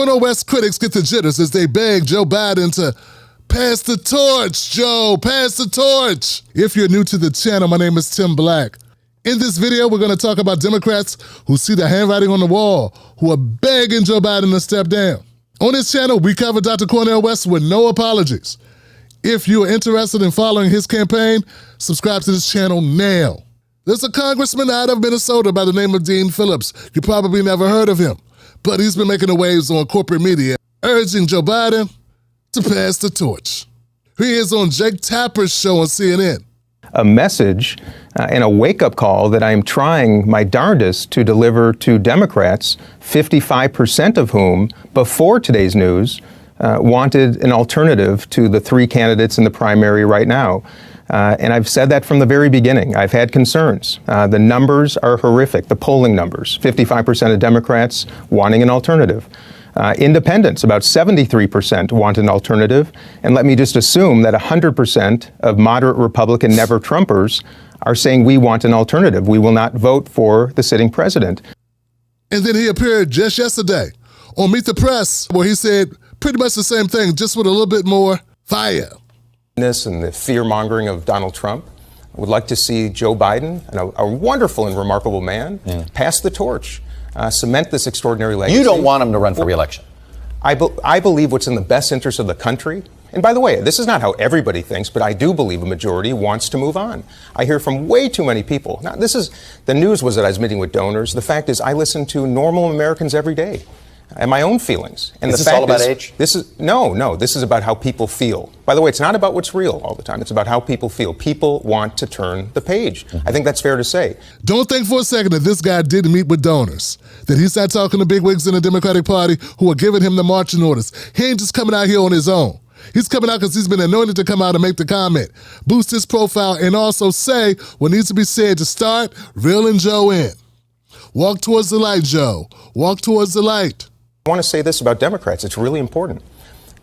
Cornel West critics get the jitters as they beg Joe Biden to pass the torch. Joe, pass the torch. If you're new to the channel, my name is Tim Black. In this video, we're going to talk about Democrats who see the handwriting on the wall, who are begging Joe Biden to step down. On this channel, we cover Dr. Cornel West with no apologies. If you are interested in following his campaign, subscribe to this channel now. There's a congressman out of Minnesota by the name of Dean Phillips. You probably never heard of him, but he's been making the waves on corporate media, urging Joe Biden to pass the torch. He is on Jake Tapper's show on CNN. A message and a wake-up call that I'm trying my darndest to deliver to Democrats, 55% of whom, before today's news, wanted an alternative to the three candidates in the primary right now. And I've said that from the very beginning. I've had concerns. The numbers are horrific, the polling numbers. 55% of Democrats wanting an alternative. Independents, about 73% want an alternative. And let me just assume that 100% of moderate Republican never-Trumpers are saying we want an alternative. We will not vote for the sitting president. And then he appeared just yesterday on Meet the Press, where he said pretty much the same thing, just with a little bit more fire. And the fear-mongering of Donald Trump. I would like to see Joe Biden, a wonderful and remarkable man, pass the torch. Cement this extraordinary legacy. You don't want him to run for re-election. I believe what's in the best interest of the country. And by the way, this is not how everybody thinks, but I do believe a majority wants to move on. I hear from way too many people. Now, the news was that I was meeting with donors. The fact is, I listen to normal Americans every day and my own feelings. And is this all about age? This is about how people feel. By the way, it's not about what's real all the time. It's about how people feel. People want to turn the page. I think that's fair to say. Don't think for a second that this guy didn't meet with donors, that he's not talking to bigwigs in the Democratic Party who are giving him the marching orders. He ain't just coming out here on his own. He's coming out because he's been anointed to come out and make the comment, boost his profile, and also say what needs to be said to start reeling Joe in. Walk towards the light, Joe. Walk towards the light. I want to say this about Democrats. It's really important.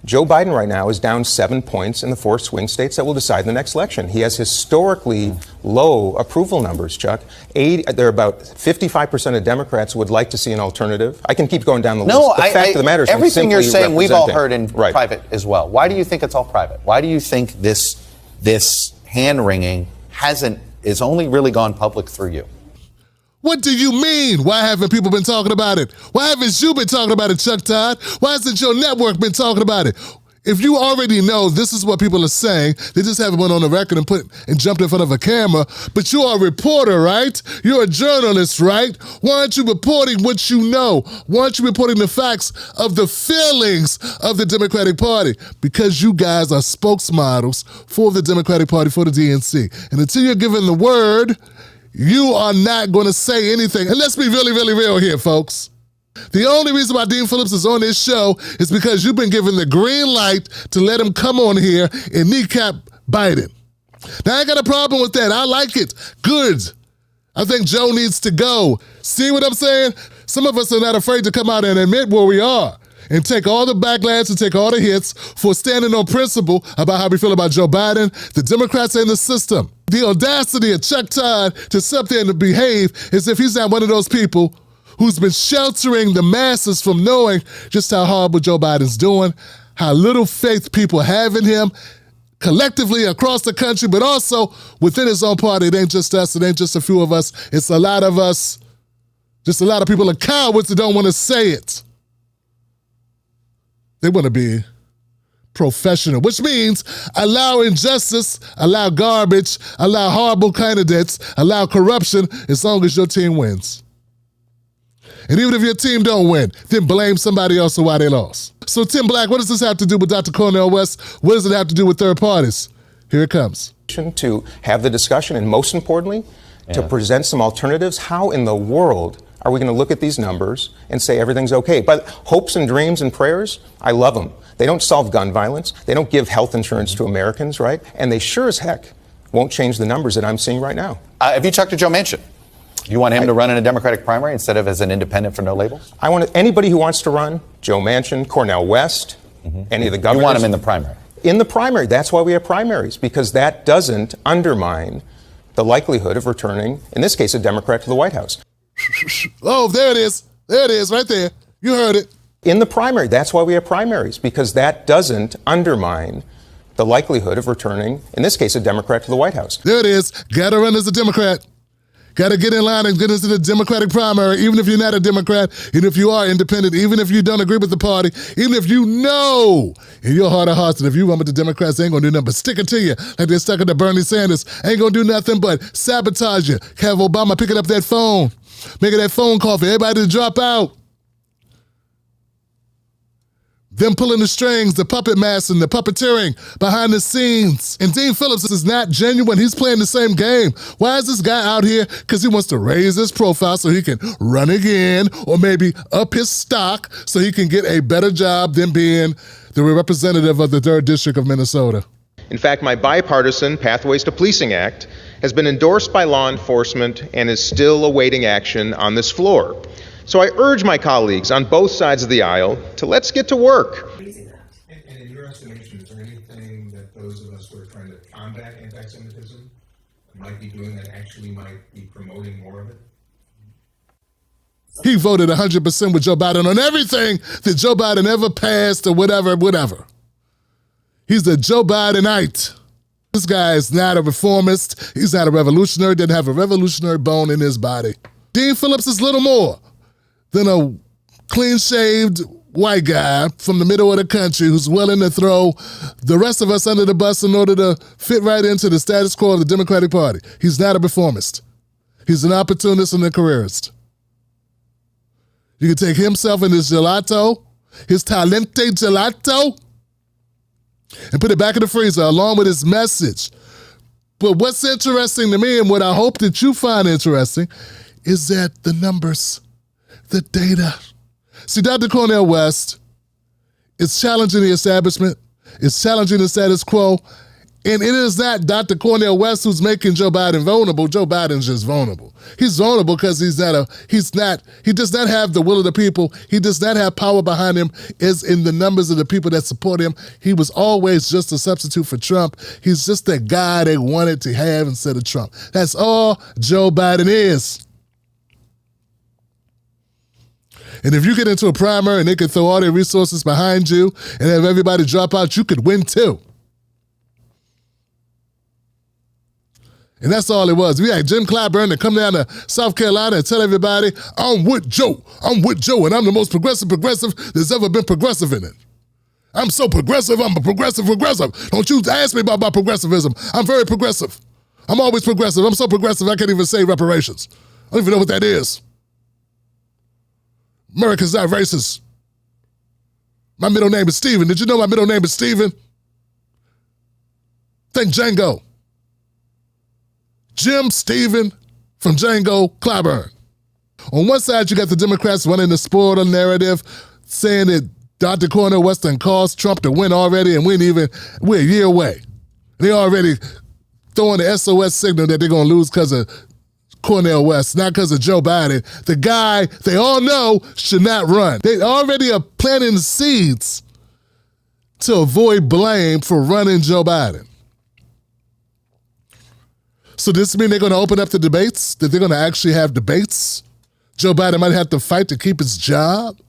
Joe Biden right now is down 7 points in the 4 swing states that will decide the next election. He has historically low approval numbers, Chuck. There are about 55% of Democrats would like to see an alternative. I can keep going down the list. No, the fact of the matter is everything you're saying we've all heard in right. private as well. Why do you think it's all private? Why do you think this hand-wringing is only really gone public through you? What do you mean? Why haven't people been talking about it? Why haven't you been talking about it, Chuck Todd? Why hasn't your network been talking about it? If you already know this is what people are saying, they just haven't went on the record and jumped in front of a camera, but you are a reporter, right? You're a journalist, right? Why aren't you reporting what you know? Why aren't you reporting the facts of the feelings of the Democratic Party? Because you guys are spokesmodels for the Democratic Party, for the DNC. And until you're given the word, you are not going to say anything. And let's be really, really real here, folks. The only reason why Dean Phillips is on this show is because you've been given the green light to let him come on here and kneecap Biden. Now, I ain't got a problem with that. I like it. Good. I think Joe needs to go. See what I'm saying? Some of us are not afraid to come out and admit where we are and take all the backlash and take all the hits for standing on principle about how we feel about Joe Biden, the Democrats, and the system. The audacity of Chuck Todd to sit up there and to behave as if he's not one of those people who's been sheltering the masses from knowing just how horrible Joe Biden's doing, how little faith people have in him, collectively across the country, but also within his own party. It ain't just us. It ain't just a few of us. It's a lot of us. Just a lot of people are cowards that don't want to say it. They want to be professional, which means allow injustice, allow garbage, allow horrible candidates, allow corruption as long as your team wins. And even if your team don't win, then blame somebody else for why they lost. So Tim Black, what does this have to do with Dr. Cornel West? What does it have to do with third parties? Here it comes. To have the discussion and most importantly, to present some alternatives. How in the world are we going to look at these numbers and say everything's okay? But hopes and dreams and prayers, I love them. They don't solve gun violence. They don't give health insurance to Americans, right? And they sure as heck won't change the numbers that I'm seeing right now. Have you talked to Joe Manchin? You want him to run in a Democratic primary instead of as an independent for no labels? I want anybody who wants to run, Joe Manchin, Cornel West, any of the governors. You want him in the primary? In the primary. That's why we have primaries, because that doesn't undermine the likelihood of returning, in this case, a Democrat to the White House. Oh, there it is. There it is, right there. You heard it. in the primary. That's why we have primaries, because that doesn't undermine the likelihood of returning, in this case, a Democrat to the White House. There it is. Got to run as a Democrat. Got to get in line and get into the Democratic primary, even if you're not a Democrat, even if you are independent, even if you don't agree with the party, even if you know in your heart of hearts that if you run with the Democrats, they ain't going to do nothing but stick it to you like they're stuck it to Bernie Sanders. Ain't going to do nothing but sabotage you. Have Obama picking up that phone, making that phone call for everybody to drop out. Them pulling the strings, the puppet mastering, the puppeteering behind the scenes. And Dean Phillips is not genuine. He's playing the same game. Why is this guy out here? Because he wants to raise his profile so he can run again, or maybe up his stock so he can get a better job than being the representative of the 3rd District of Minnesota. In fact, my bipartisan Pathways to Policing Act has been endorsed by law enforcement and is still awaiting action on this floor. So I urge my colleagues on both sides of the aisle to let's get to work. And in your estimation, is there anything that those of us who are trying to combat anti-Semitism might be doing that actually might be promoting more of it? He voted 100% with Joe Biden on everything that Joe Biden ever passed or whatever. He's a Joe Bidenite. This guy is not a reformist. He's not a revolutionary. Doesn't have a revolutionary bone in his body. Dean Phillips is little more than a clean-shaved white guy from the middle of the country who's willing to throw the rest of us under the bus in order to fit right into the status quo of the Democratic Party. He's not a reformist. He's an opportunist and a careerist. You can take himself and his gelato, his Talente gelato, and put it back in the freezer along with his message. But what's interesting to me, and what I hope that you find interesting, is that the numbers, the data. See, Dr. Cornel West is challenging the establishment, is challenging the status quo, and it is not Dr. Cornel West who's making Joe Biden vulnerable. Joe Biden's just vulnerable. He's vulnerable because he does not have the will of the people. He does not have power behind him as in the numbers of the people that support him. He was always just a substitute for Trump. He's just that guy they wanted to have instead of Trump. That's all Joe Biden is. And if you get into a primary and they can throw all their resources behind you and have everybody drop out, you could win too. And that's all it was. We had Jim Clyburn to come down to South Carolina and tell everybody, I'm with Joe, and I'm the most progressive there's ever been progressive in it. I'm so progressive, I'm a progressive. Don't you ask me about my progressivism. I'm very progressive. I'm always progressive. I'm so progressive I can't even say reparations. I don't even know what that is. America's not racist. My middle name is Steven. Did you know my middle name is Steven? Think Django. Jim Steven from Django Clyburn. On one side, you got the Democrats running the spoiled narrative, saying that Dr. Cornel West caused Trump to win already, and we're a year away. They already throwing the SOS signal that they're going to lose because of Cornel West, not because of Joe Biden. The guy they all know should not run. They already are planting the seeds to avoid blame for running Joe Biden. So does this mean they're going to open up the debates? That they're going to actually have debates? Joe Biden might have to fight to keep his job?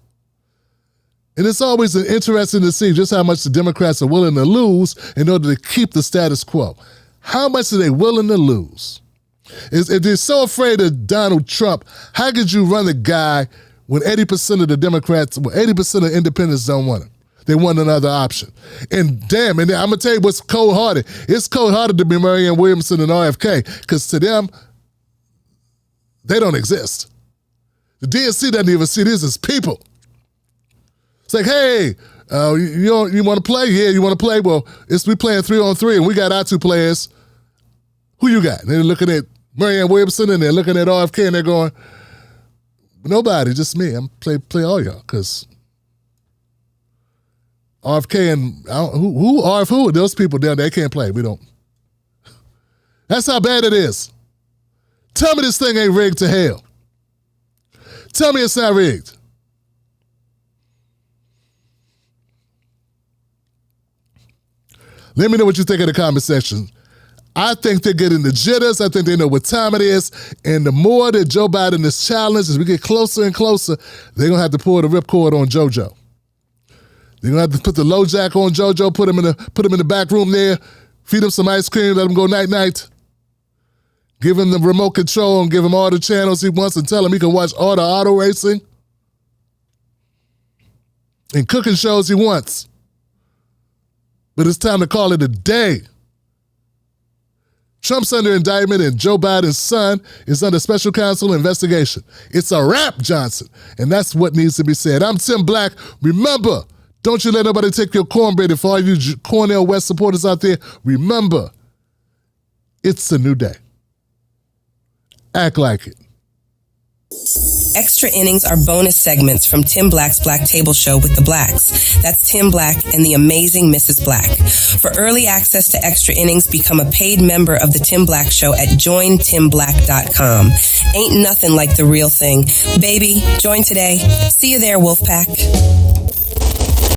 And it's always interesting to see just how much the Democrats are willing to lose in order to keep the status quo. How much are they willing to lose? If they're so afraid of Donald Trump, how could you run a guy when 80% of the Democrats, 80% of independents don't want him? They want another option. And damn, and I'm going to tell you what's cold-hearted. It's cold-hearted to be Marianne Williamson and RFK, because to them, they don't exist. The DNC doesn't even see this as people. It's like, hey, you want to play? Yeah, you want to play? Well, we playing 3-on-3, and we got our two players. Who you got? And they're looking at Marianne Williamson, and they're looking at RFK, and they're going, nobody, just me. I'm play all y'all, because RFK and who RF who? Those people down there, they can't play. We don't. That's how bad it is. Tell me this thing ain't rigged to hell. Tell me it's not rigged. Let me know what you think in the comment section. I think they're getting the jitters. I think they know what time it is. And the more that Joe Biden is challenged, as we get closer and closer, they're going to have to pull the ripcord on JoJo. They're gonna have to put the low jack on JoJo, put him in the back room there, feed him some ice cream, let him go night-night. Give him the remote control and give him all the channels he wants and tell him he can watch all the auto racing and cooking shows he wants. But it's time to call it a day. Trump's under indictment and Joe Biden's son is under special counsel investigation. It's a wrap, Johnson. And that's what needs to be said. I'm Tim Black. Remember, don't you let nobody take your cornbread. And for all you Cornel West supporters out there, remember, it's a new day. Act like it. Extra innings are bonus segments from Tim Black's Black Table Show with the Blacks. That's Tim Black and the amazing Mrs. Black. For early access to extra innings, become a paid member of the Tim Black Show at jointimblack.com. Ain't nothing like the real thing. Baby, join today. See you there, Wolfpack.